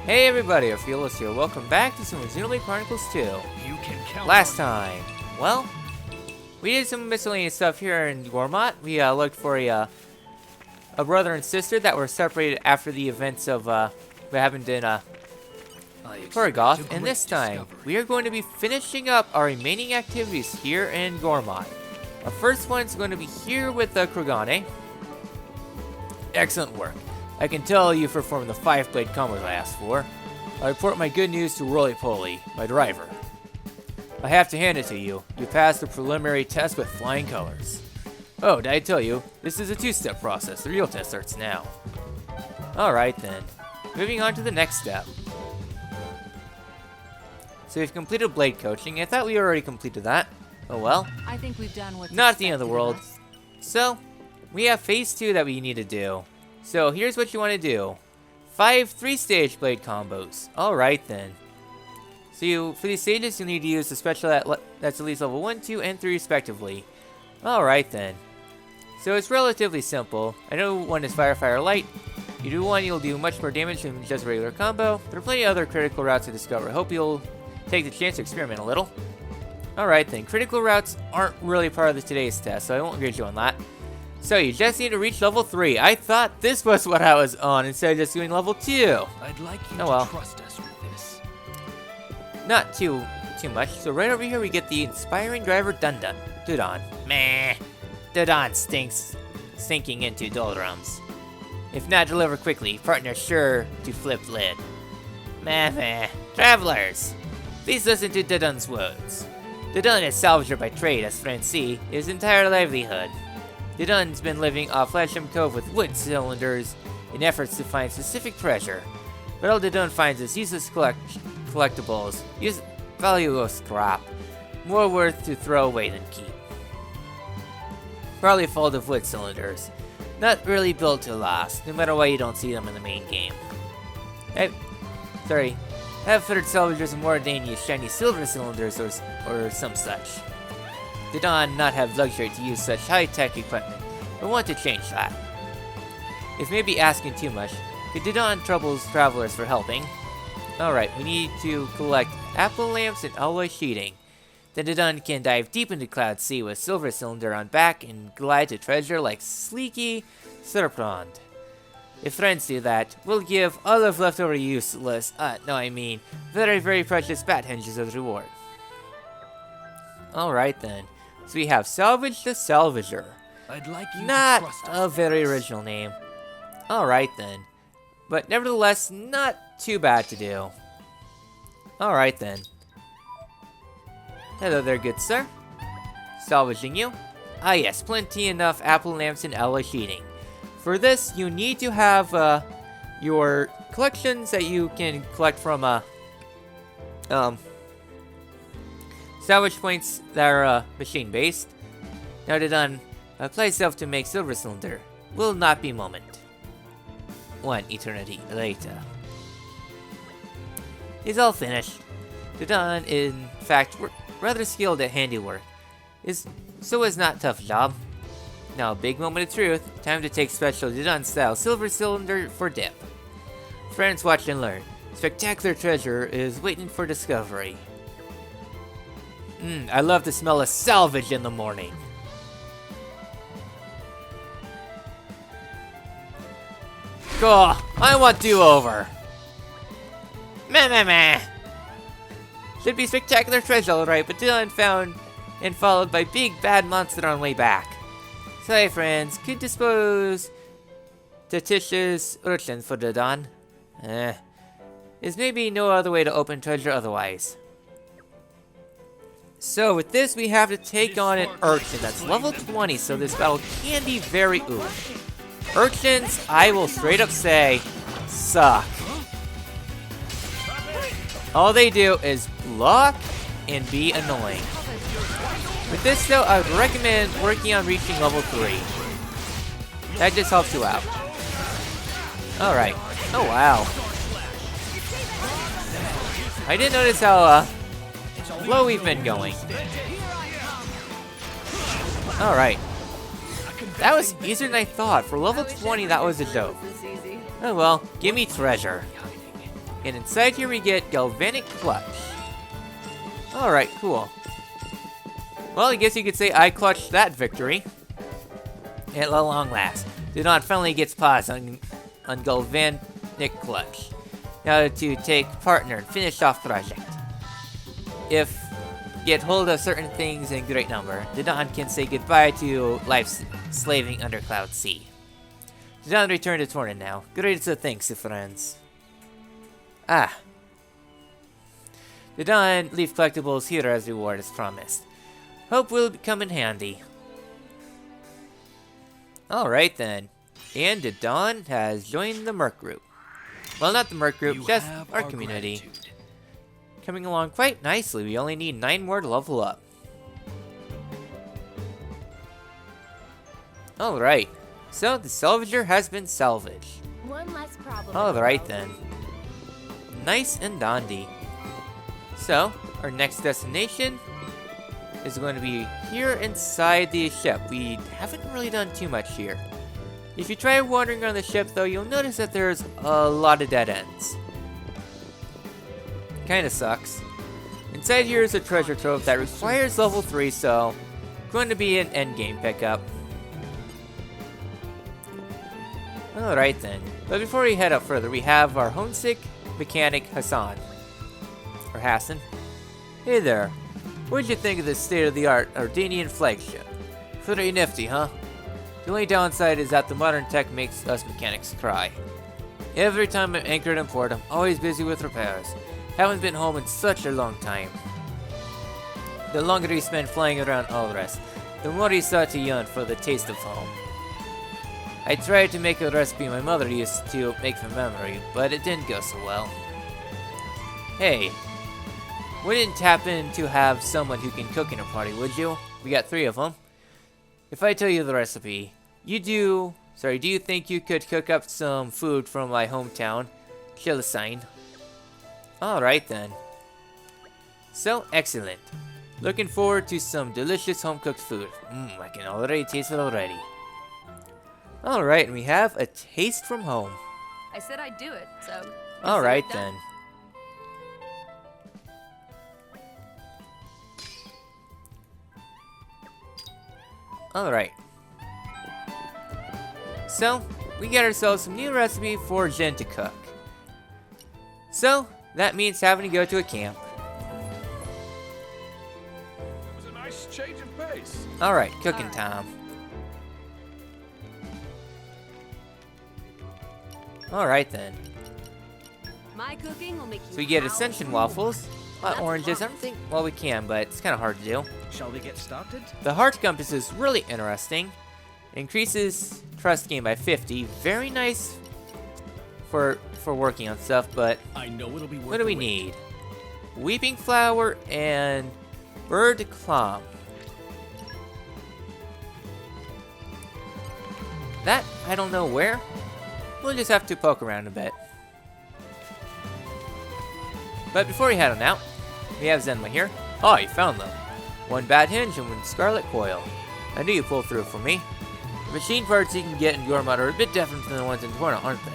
Hey everybody, Orpheolus here. Welcome back to some Xenoblade Chronicles 2. You can count Last time, well, we did some miscellaneous stuff here in Gormott. We looked for a brother and sister that were separated after the events of what happened in Torna, and this time we are going to be finishing up our remaining activities here in Gormott. Our first one is going to be here with Krogane. Excellent work. I can tell you performed the 5-blade combos I asked for. I report my good news to Roly Poly, my driver. I have to hand it to you. You passed the preliminary test with flying colors. Oh, did I tell you? This is a 2-step process. The real test starts now. Alright then. Moving on to the next step. So we've completed blade coaching. I thought we already completed that. Oh well. I think we've done what's not the end of the world. us. So, we have phase 2 that we need to do. So here's what you want to do. 5 3-stage blade combos. Alright then. So for these stages you'll need to use the special that's at least level 1, 2, and 3 respectively. Alright then. So it's relatively simple. I know one is Fire, Fire, Light. You do one, you'll do much more damage than just a regular combo. There are plenty of other critical routes to discover. I hope you'll take the chance to experiment a little. Alright then, critical routes aren't really part of today's test, so I won't grade you on that. So you just need to reach level 3. I thought this was what I was on instead of just doing level 2. I'd like you Oh well. to trust us with this. Not too much. So right over here we get the inspiring driver Dundun. Dudon. Meh. Dudon sinking into doldrums. If not delivered quickly, partner sure to flip lid. Meh. Travelers, please listen to Dudun's words. Dudun is salvager by trade, as friends see, his entire livelihood. Dudun's been living off Flasham Cove with wood cylinders in efforts to find specific treasure. But all Dudun finds is useless collectibles, valueless scrap, more worth to throw away than keep. Probably full of wood cylinders, not really built to last, no matter why you don't see them in the main game. Have-footed salvagers more than use shiny silver cylinders or some such. Dudun not have luxury to use such high-tech equipment, but want to change that. If maybe asking too much, could Dudun troubles travelers for helping? Alright, we need to collect apple lamps and alloy sheeting. Then Dudun can dive deep into Cloud Sea with silver cylinder on back and glide to treasure like Sleeky Serpent. If friends do that, we'll give all of leftover useless, very, very precious bat hinges as reward. Alright then. So we have Salvage the Salvager. I'd like you Not to trust us a with very this. original name. Alright then. But nevertheless, not too bad to do. Alright then. Hello there, good sir. Salvaging you? Ah yes, plenty enough apple lamps and alloy sheeting. For this, you need to have your collections that you can collect from salvage points that are machine-based. Now Dudun, apply self to make silver cylinder. Will not be moment. 1 eternity later. It's all finished. Dudun, in fact, rather skilled at handiwork. So is not tough job. Now, big moment of truth. Time to take special Dudun-style silver cylinder for dip. Friends, watch and learn. Spectacular treasure is waiting for discovery. I love the smell of salvage in the morning. Cool. I want do-over. Meh. Should be spectacular treasure, alright, but Dudun found and followed by big bad monster on way back. Sorry, friends. Could dispose Tetish's urchin for Dudun. Is maybe no other way to open treasure otherwise. So with this, we have to take on an urchin that's level 20, so this battle can be very oof. Urchins, I will straight up say, suck. All they do is block and be annoying. With this though, I would recommend working on reaching level 3. That just helps you out. Alright. Oh wow. I didn't notice how low we've been going. Alright. That was easier than I thought. For level 20, that was a joke. Oh well, give me treasure. And inside here we get Galvanic Clutch. Alright, cool. Well, I guess you could say I clutched that victory. At long last, Didon finally gets paws on Galvanic Clutch. Now to take partner and finish off project. If get hold of certain things in great number, Didon can say goodbye to life slaving under Cloud Sea. Didon returned to Torna now. Great thanks, friends. Ah. Didon leave collectibles here as reward as promised. Hope will come in handy. Alright then. And Didon has joined the Merc Group. Well, not the Merc Group, You just have our our community. gratitude. Coming along quite nicely. We only need 9 more to level up. Alright. So, the salvager has been salvaged. One less problem. Alright then. Nice and dandy. So, our next destination is going to be here inside the ship. We haven't really done too much here. If you try wandering around the ship though, you'll notice that there's a lot of dead ends. Kinda sucks. Inside here is a treasure trove that requires level 3, so going to be an endgame pickup. Alright then. But before we head up further, we have our homesick mechanic Hassan. Or Hassan. Hey there. What'd you think of this state-of-the-art Ardenian flagship? Pretty nifty, huh? The only downside is that the modern tech makes us mechanics cry. Every time I'm anchored in port, I'm always busy with repairs. Haven't been home in such a long time. The longer you spend flying around Alres, the more you start to yearn for the taste of home. I tried to make a recipe my mother used to make from memory, but it didn't go so well. Hey, wouldn't happen to have someone who can cook in a party, would you? We got 3 of them. If I tell you the recipe, do you think you could cook up some food from my hometown, Chilisine? Alright then. So, excellent. Looking forward to some delicious home-cooked food. I can already taste it already. Alright, and we have a taste from home. I said I'd do it, so. Alright consider it then. done. Alright. So, we got ourselves some new recipe for Jen to cook. So, that means having to go to a camp. It was a nice change of pace. Alright, cooking Alright. time. Alright then. My cooking will make you. So we get howl. Ascension waffles, That's oranges, fine. everything. Well, we can, but it's kind of hard to do. Shall we get started? The heart compass is really interesting. Increases trust gain by 50. Very nice for working on stuff, but I know it'll be worth what do we the wait. need? Weeping flower and bird clam. That, I don't know where. We'll just have to poke around a bit. But before we head on out, we have Zenma here. Oh, you found them. 1 bad hinge and 1 scarlet coil. I knew you pulled through for me. The machine parts you can get in Gormott are a bit different than the ones in Torna, aren't they?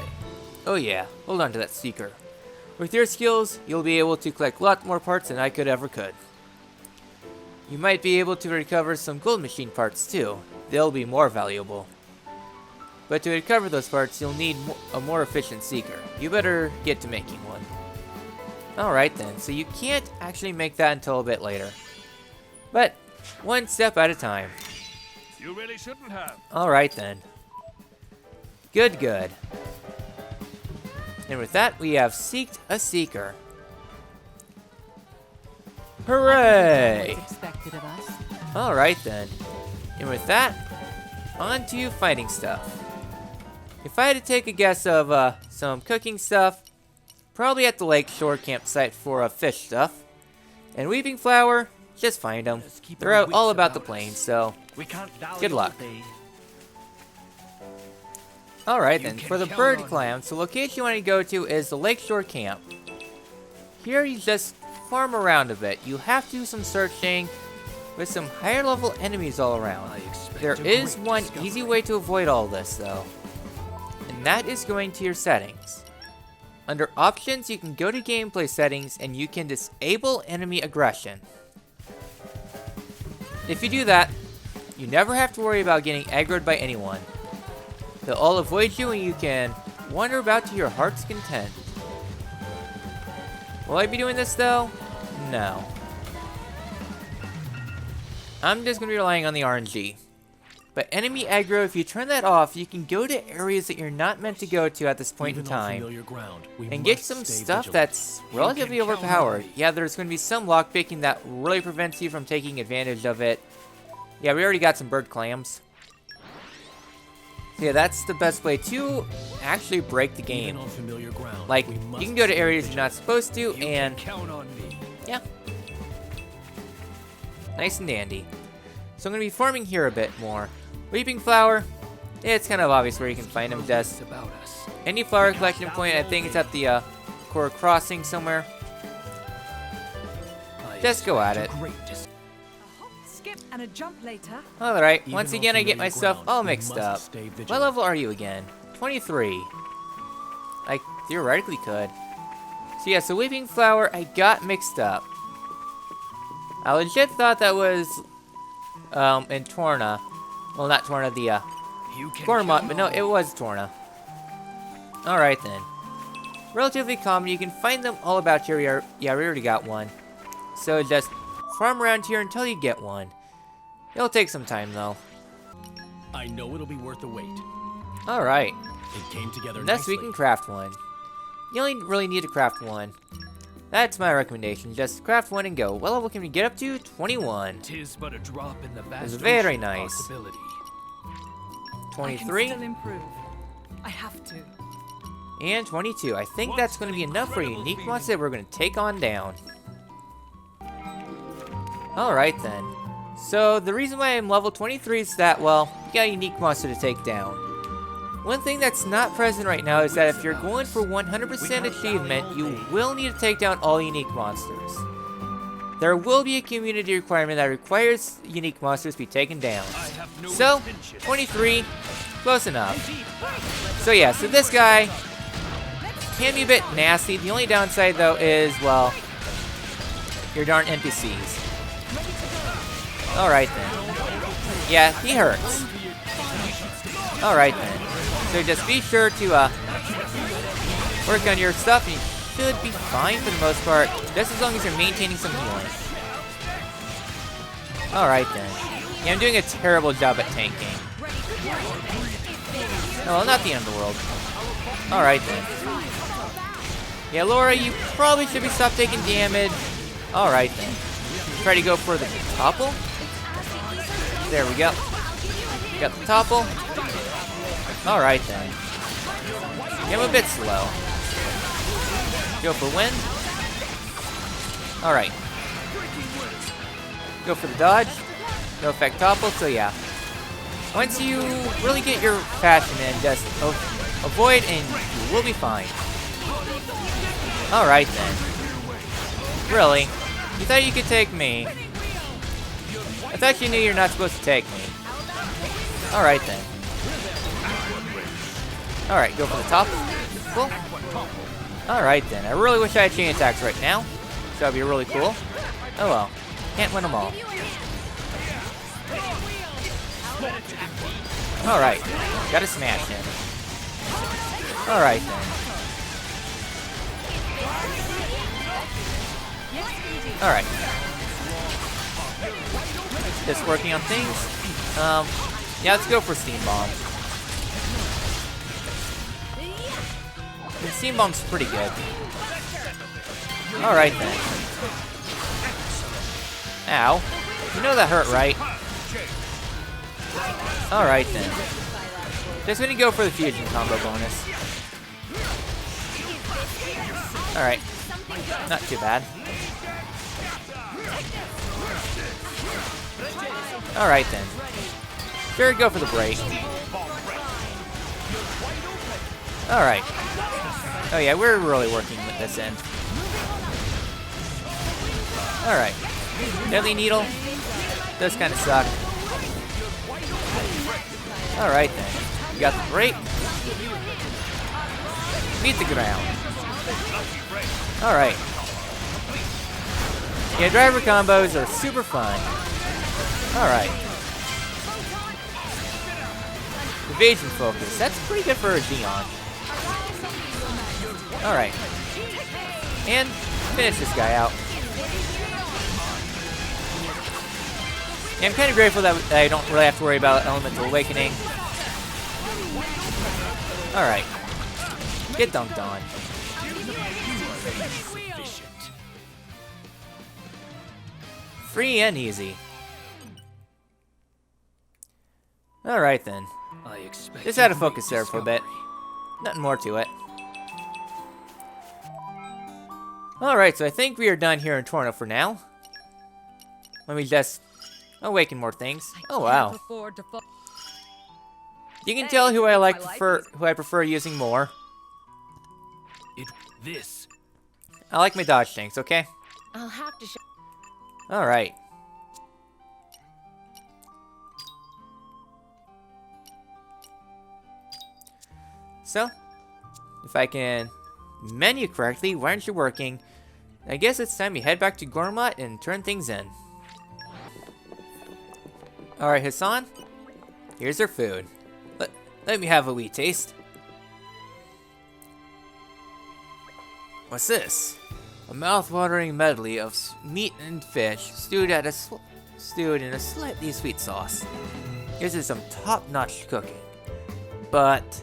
Oh yeah, hold on to that seeker. With your skills, you'll be able to collect a lot more parts than I could. You might be able to recover some gold machine parts too. They'll be more valuable. But to recover those parts, you'll need a more efficient seeker. You better get to making one. Alright then, so you can't actually make that until a bit later. But, one step at a time. You really shouldn't have. Alright then. Good. And with that, we have seeked a seeker. Hooray! What's expected of us? Alright then. And with that, on to fighting stuff. If I had to take a guess of some cooking stuff, probably at the lakeshore campsite for fish stuff. And weeping flower, just find them. Let's keep They're our out all wits about the about plains, us. so We can't dally Good luck. all day. alright You then. can For the count bird on me. clams, the location you want to go to is the lakeshore camp. Here you just farm around a bit. You have to do some searching with some higher level enemies all around. I expect There a is great one discovery. easy way to avoid all this though. And that is going to your settings. If you Under options, you can go to gameplay settings and you can disable enemy aggression. If you do that, you never have to worry about getting aggroed by anyone. They'll all avoid you and you can wander about to your heart's content. Will I be doing this though? No. I'm just going to be relying on the RNG. But enemy aggro, if you turn that off, you can go to areas that you're not meant to go to at this point in time. And get some stuff that's relatively overpowered. Yeah, there's going to be some lockpicking that really prevents you from taking advantage of it. Yeah, we already got some bird clams. So yeah, that's the best way to actually break the game. Like, you can go to areas you're not supposed to, and yeah. Nice and dandy. So I'm going to be farming here a bit more. Weeping Flower, it's kind of obvious where you can find them. Just any flower collection point, I think it's at the Core Crossing somewhere. Just go at it. Skip and a jump later. Alright, once again I get myself all mixed up. What level are you again? 23. I theoretically could. So yeah, so Weeping Flower, I got mixed up. I legit thought that was in Torna. Well, not Torna, the Gormott, but no, it was Torna. Alright then. Relatively common, you can find them all about here. Yeah, we already got one. So just farm around here until you get one. It'll take some time though. I know it'll be worth the wait. Alright. It came together Next nicely. we can craft one. You only really need to craft one. That's my recommendation. Just craft one and go. What level can we get up to? 21. Tis but a drop in the vast It's very ocean of nice. possibility. 23 I can still improve. I have to. and 22. I think that's going to be enough for a unique monster that we're going to take on down. Alright then. So the reason why I'm level 23 is that, well, you got a unique monster to take down. One thing that's not present right now is that if you're going for 100% achievement, you will need to take down all unique monsters. There will be a community requirement that requires unique monsters to be taken down. So, 23, close enough. So yeah, so this guy can be a bit nasty. The only downside though is, well, your darn NPCs. Alright then. Yeah, he hurts. Alright then. So just be sure to work on your stuff and you should be fine for the most part, just as long as you're maintaining some healing. Alright then. Yeah, I'm doing a terrible job at tanking. No, well, not the end of the world. Alright then. Yeah, Laura, you probably should be stopped taking damage. Alright then. Try to go for the topple. There we go. Got the topple. Alright then. Yeah, I'm a bit slow. Go for win. Alright. Go for the dodge. No effect topple, so yeah. Once you really get your fashion in, just avoid and you will be fine. Alright then. Really? You thought you could take me? I thought you knew you're not supposed to take me. Alright then. Alright, go for the top. Cool. Alright then. I really wish I had chain attacks right now. So that'd be really cool. Oh well. Can't win them all. Alright. Gotta smash him. Alright then. Alright. Just working on things. Yeah, let's go for Steam Bomb. The Steam Bomb's pretty good. Alright then. Ow. You know that hurt, right? Alright then. Just gonna go for the fusion combo bonus. Alright. Not too bad. Alright then. Sure, go for the break. Alright. Oh yeah, we're really working with this end. Alright. Deadly Needle. Does kind of suck. Alright then. You got the break. Beat the ground. Alright. Yeah, driver combos are super fun. Alright. Evasion focus. That's pretty good for a Xeon. Alright. And finish this guy out. Yeah, I'm kind of grateful that I don't really have to worry about Elemental Awakening. Alright. Get dunked on. Free and easy. Alright then. Just had to focus there for a bit. Nothing more to it. Alright, so I think we are done here in Torna for now. Let me just awaken more things. Oh wow. You can tell who I prefer using more. I like my dodge tanks, okay? I'll have to show. Alright. So, if I can menu correctly, why aren't you working? I guess it's time we head back to Gormott and turn things in. Alright, Hassan. Here's our food. Let me have a wee taste. What's this? A mouth-watering medley of meat and fish stewed in a slightly sweet sauce. This is some top-notch cooking. But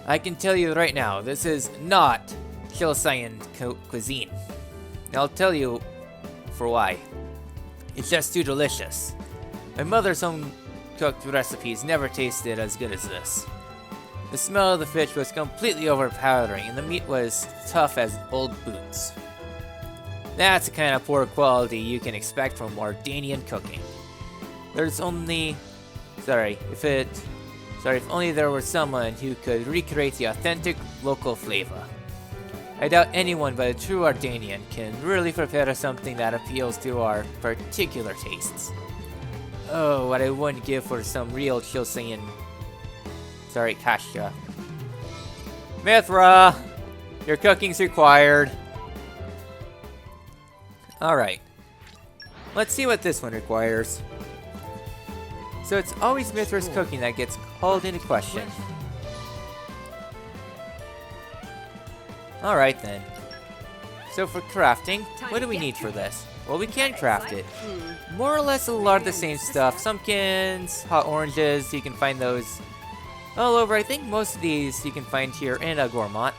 I can tell you right now, this is not Chilsayan cuisine. And I'll tell you for why. It's just too delicious. My mother's home cooked recipes never tasted as good as this. The smell of the fish was completely overpowering, and the meat was tough as old boots. That's the kind of poor quality you can expect from Wardanian cooking. If only there were someone who could recreate the authentic local flavor. I doubt anyone but a true Wardanian can really prepare something that appeals to our particular tastes. Oh, what I wouldn't give for some real Chilsayan. Kasha. Mithra! Your cooking's required. Alright. Let's see what this one requires. So it's always Mithra's cooking that gets called into question. Alright then. So for crafting, what do we need for this? Well, we can craft it. More or less a lot of the same stuff. Sumpkins, hot oranges, you can find those all over. I think most of these you can find here in Gormott.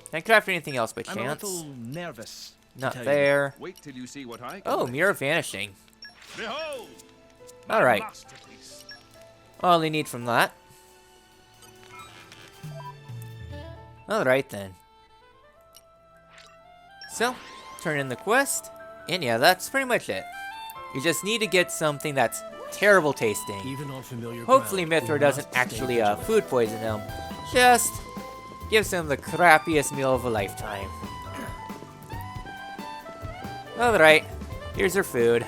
Can I craft anything else by chance? I'm a little nervous. Not there. Wait till you see what I can Oh, make. Mirror Vanishing. Behold! Alright. Masterpiece. All I need from that. Alright then. So, turn in the quest. And yeah, that's pretty much it. You just need to get something that's terrible tasting. Even on familiar Hopefully ground, Mithra we doesn't must stay actually vigilant. food poison him. Just gives him the crappiest meal of a lifetime. Alright, here's your food.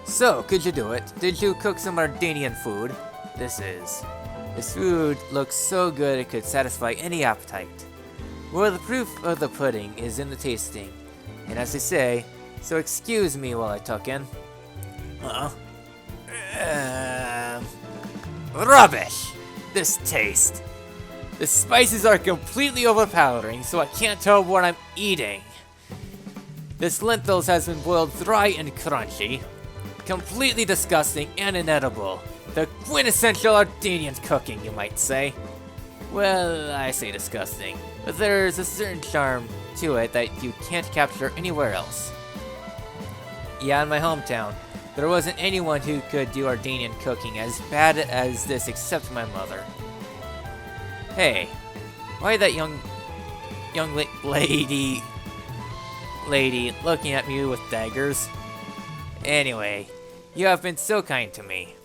So, could you do it? Did you cook some Wardanian food? This food looks so good it could satisfy any appetite. Well, the proof of the pudding is in the tasting. And as they say, so excuse me while I tuck in. Rubbish! This taste. The spices are completely overpowering, so I can't tell what I'm eating. This lentils has been boiled dry and crunchy. Completely disgusting and inedible. The quintessential Wardanian cooking, you might say. Well, I say disgusting, but there's a certain charm to it that you can't capture anywhere else. Yeah, in my hometown, there wasn't anyone who could do Wardanian cooking as bad as this except my mother. Hey, why that young lady looking at me with daggers? Anyway, you have been so kind to me.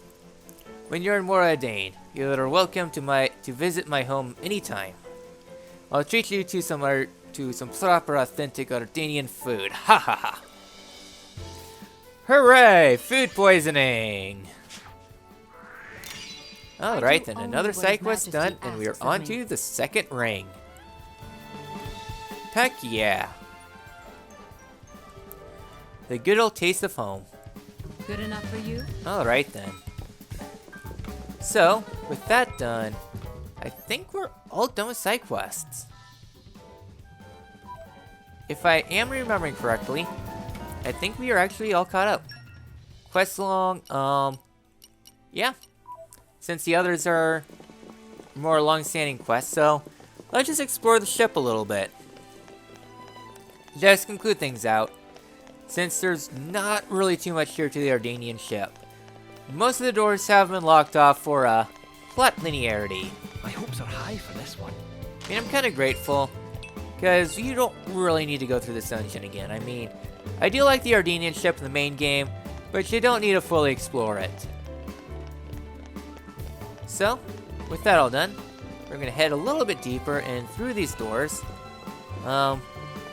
When you're in Moradane, you are welcome to visit my home anytime. I'll treat you to some proper, authentic Wardanian food. Ha ha ha! Hooray! Food poisoning! Alright then, another side quest done, and we are on to the second ring. Heck yeah. The good old taste of home. Good enough for you? Alright then. So, with that done, I think we're all done with side quests. If I am remembering correctly, I think we are actually all caught up. Quest along, yeah. Since the others are more long-standing quests, so let's just explore the ship a little bit. Just conclude things out, since there's not really too much here to the Ardanian ship. Most of the doors have been locked off for plot linearity. My hopes are high for this one. I mean, I'm kind of grateful, because you don't really need to go through this dungeon again. I mean, I do like the Ardanian ship in the main game, but you don't need to fully explore it. So, with that all done, we're going to head a little bit deeper and through these doors.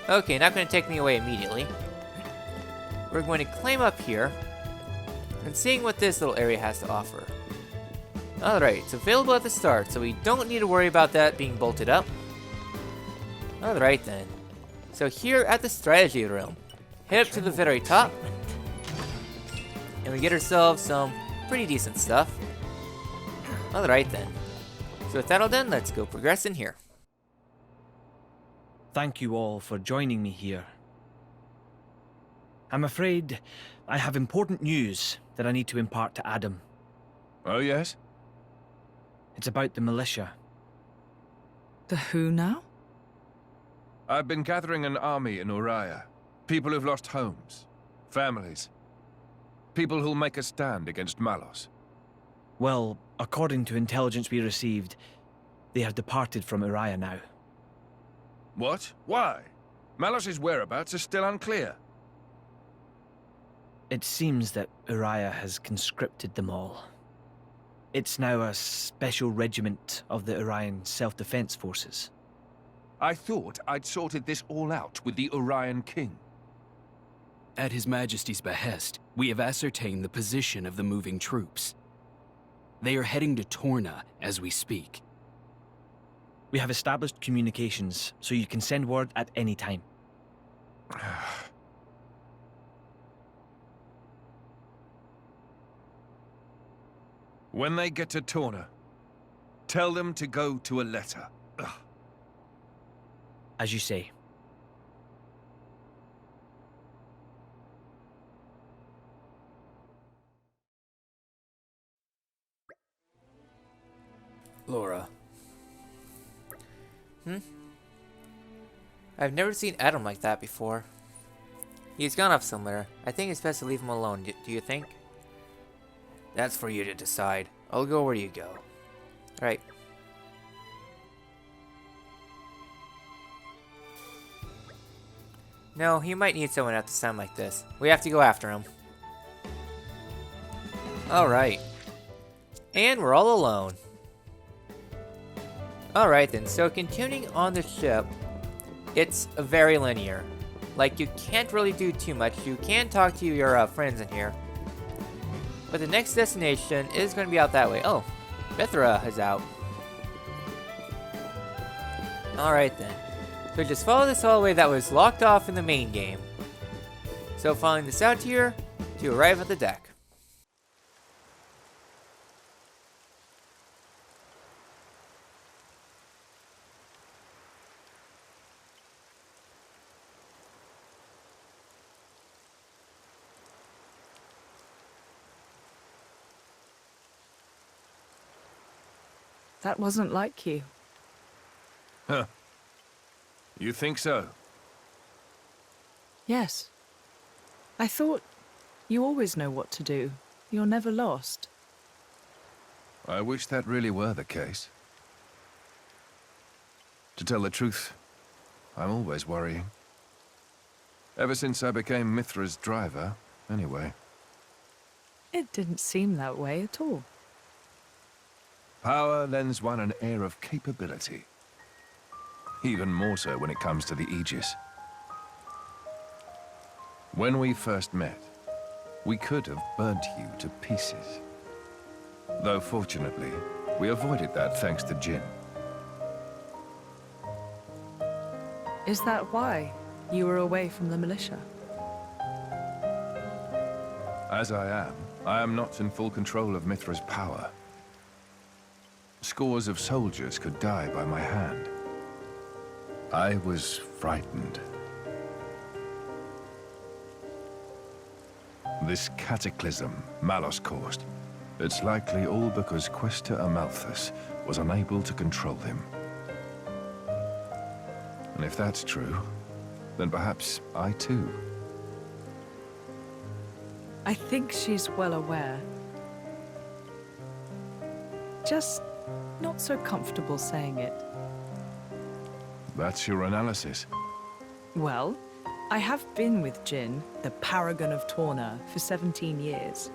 Okay, not going to take me away immediately. We're going to climb up here and seeing what this little area has to offer. Alright, it's available at the start, so we don't need to worry about that being bolted up. Alright then. So here at the strategy room, head up to the very top, and we get ourselves some pretty decent stuff. Alright then. So with that all done, let's go progress in here. Thank you all for joining me here. I'm afraid I have important news that I need to impart to Adam. Oh, yes? It's about the militia. The who now? I've been gathering an army in Uriah. People who've lost homes, families. People who'll make a stand against Malos. Well, according to intelligence we received, they have departed from Uriah now. What? Why? Malos's whereabouts are still unclear. It seems that Uriah has conscripted them all. It's now a special regiment of the Urian self-defense forces. I thought I'd sorted this all out with the Urian king. At His Majesty's behest, we have ascertained the position of the moving troops. They are heading to Torna as we speak. We have established communications, so you can send word at any time. When they get to Torna, tell them to go to a letter. Ugh. As you say. Laura. I've never seen Adam like that before. He's gone off somewhere. I think it's best to leave him alone, do you think? That's for you to decide. I'll go where you go. Right. No, he might need someone at the time like this. We have to go after him. Alright. And we're all alone. Alright then, so continuing on the ship, it's very linear. Like, you can't really do too much. You can talk to your friends in here. But the next destination is going to be out that way. Oh, Mithra is out. Alright then. So just follow this hallway that was locked off in the main game. So following this out here to arrive at the deck. That wasn't like you. Huh. You think so? Yes. I thought you always know what to do. You're never lost. I wish that really were the case. To tell the truth, I'm always worrying. Ever since I became Mithra's driver, anyway. It didn't seem that way at all. Power lends one an air of capability. Even more so when it comes to the Aegis. When we first met, we could have burnt you to pieces. Though fortunately, we avoided that thanks to Jin. Is that why you were away from the militia? As I am not in full control of Mithra's power. Scores of soldiers could die by my hand. I was frightened. This cataclysm Malos caused, it's likely all because Questa Amalthus was unable to control him. And if that's true, then perhaps I too. I think she's well aware. Just not so comfortable saying it. That's your analysis. Well, I have been with Jin, the paragon of Torna, for 17 years.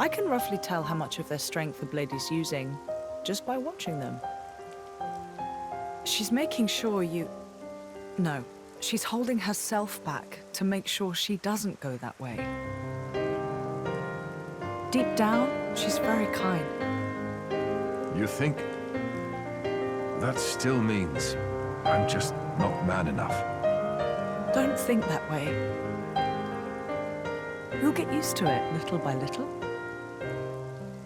I can roughly tell how much of their strength the blade is using just by watching them. She's making sure you... No, she's holding herself back to make sure she doesn't go that way. Deep down, she's very kind. You think? That still means I'm just not man enough. Don't think that way. You'll get used to it little by little.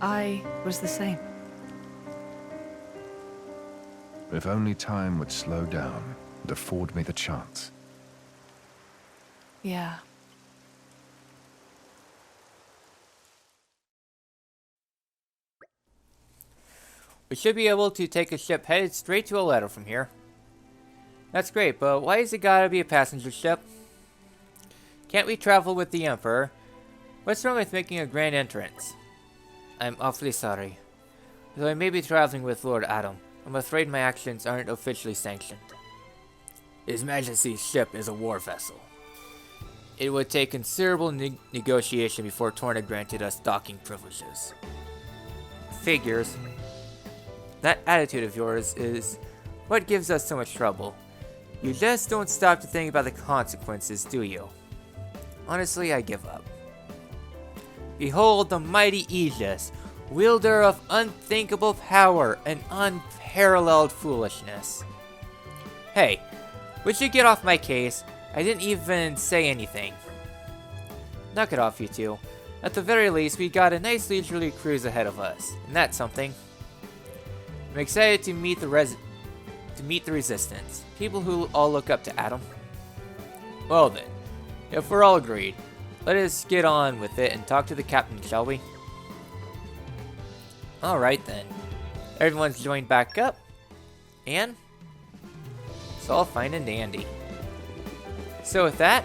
I was the same. If only time would slow down and afford me the chance. Yeah. We should be able to take a ship headed straight to a letter from here. That's great, but why is it gotta be a passenger ship? Can't we travel with the Emperor? What's wrong with making a grand entrance? I'm awfully sorry. Though I may be traveling with Lord Adam, I'm afraid my actions aren't officially sanctioned. His Majesty's ship is a war vessel. It would take considerable negotiation before Torna granted us docking privileges. Figures. That attitude of yours is what gives us so much trouble. You just don't stop to think about the consequences, do you? Honestly, I give up. Behold the mighty Aegis, wielder of unthinkable power and unparalleled foolishness. Hey, would you get off my case? I didn't even say anything. Knock it off, you two. At the very least, we got a nice leisurely cruise ahead of us, and that's something. I'm excited to meet the resistance, people who all look up to Adam. Well then, if we're all agreed, let us get on with it and talk to the captain, shall we? Alright then. Everyone's joined back up, and it's all fine and dandy. So with that,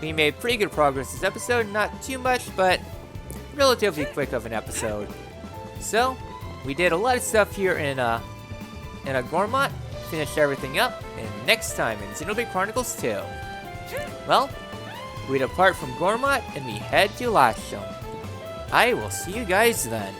we made pretty good progress this episode. Not too much, but relatively quick of an episode. So, we did a lot of stuff here in a Gormott, finished everything up, and next time in Xenoblade Chronicles 2. Well, we depart from Gormott and we head to Lashon. I will see you guys then.